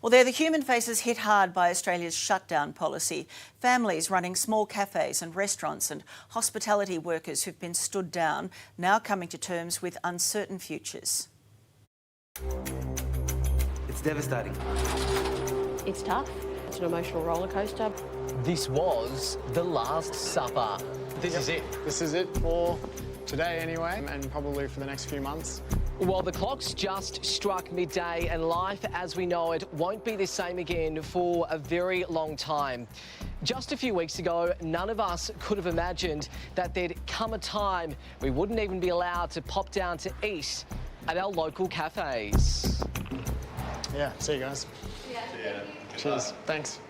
Well, they're the human faces hit hard by Australia's shutdown policy. Families running small cafes and restaurants and hospitality workers who've been stood down, now coming to terms with uncertain futures. It's devastating. It's tough. It's an emotional roller coaster. This was the Last Supper. This is it. This is it for today anyway, and probably for the next few months. Well, the clock's just struck midday and life as we know it won't be the same again for a very long time. Just a few weeks ago, none of us could have imagined that there'd come a time we wouldn't even be allowed to pop down to eat at our local cafes. Yeah, see you guys. Yeah. Cheers. Thanks.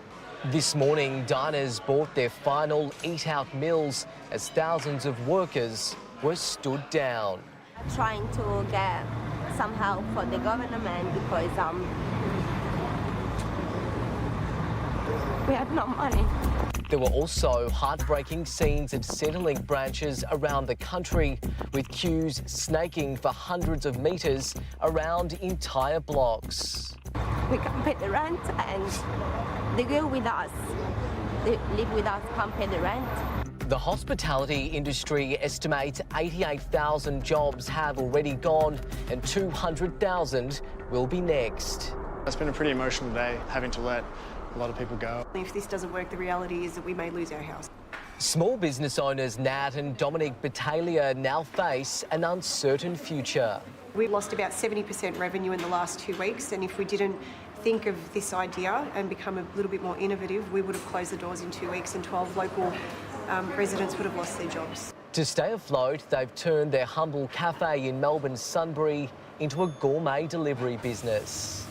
This morning, diners bought their final eat-out meals as thousands of workers were stood down. Trying to get some help for the government because we had no money. There were also heartbreaking scenes of Centrelink branches around the country, with queues snaking for hundreds of metres around entire blocks. We can't pay the rent, and the girl with us, they live with us, can't pay the rent. The hospitality industry estimates 88,000 jobs have already gone and 200,000 will be next. It's been a pretty emotional day, having to let a lot of people go. If this doesn't work, the reality is that we may lose our house. Small business owners Nat and Dominic Battaglia now face an uncertain future. We lost about 70% revenue in the last 2 weeks, and if we didn't think of this idea and become a little bit more innovative, we would have closed the doors in 2 weeks and 12 local residents would have lost their jobs. To stay afloat, they've turned their humble cafe in Melbourne's Sunbury into a gourmet delivery business.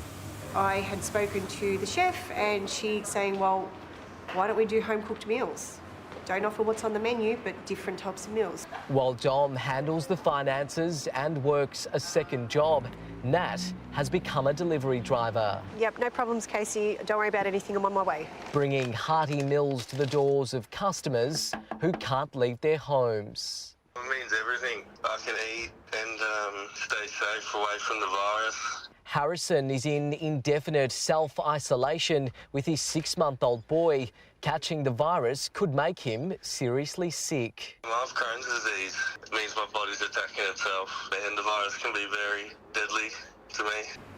I had spoken to the chef and she's saying, well, why don't we do home-cooked meals? Don't offer what's on the menu, but different types of meals. While Dom handles the finances and works a second job, Nat has become a delivery driver. Yep, no problems, Casey. Don't worry about anything, I'm on my way. Bringing hearty meals to the doors of customers who can't leave their homes. It means everything. I can eat and stay safe away from the virus. Harrison is in indefinite self-isolation with his 6-month-old boy. Catching the virus could make him seriously sick. I have Crohn's disease. It means my body's attacking itself, and the virus can be very deadly to me.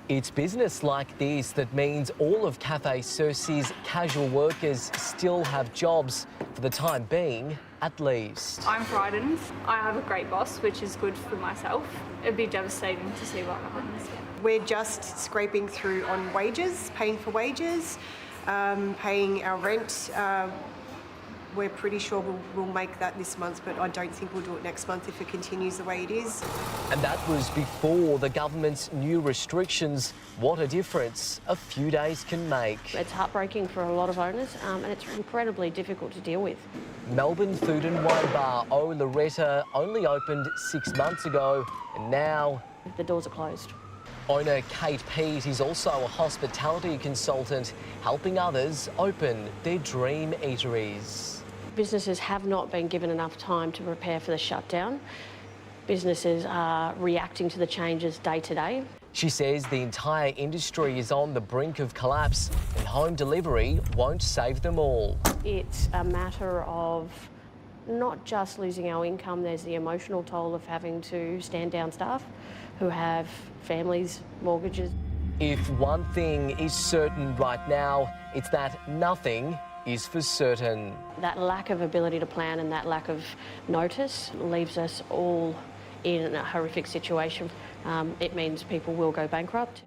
It's business like this that means all of Cafe Cersei's casual workers still have jobs, for the time being, at least. I'm frightened. I have a great boss, which is good for myself. It'd be devastating to see what happens. We're just scraping through on wages, paying for wages, paying our rent. We're pretty sure we'll make that this month, but I don't think we'll do it next month if it continues the way it is. And that was before the government's new restrictions. What a difference a few days can make. It's heartbreaking for a lot of owners, and it's incredibly difficult to deal with. Melbourne Food and Wine Bar O Loretta only opened 6 months ago, and now The doors are closed. Owner Kate Pete is also a hospitality consultant, helping others open their dream eateries. Businesses have not been given enough time to prepare for the shutdown. Businesses are reacting to the changes day to day. She says the entire industry is on the brink of collapse and home delivery won't save them all. It's a matter of not just losing our income, there's the emotional toll of having to stand down staff who have families, mortgages. If one thing is certain right now, it's that nothing is for certain. That lack of ability to plan and that lack of notice leaves us all in a horrific situation. It means people will go bankrupt.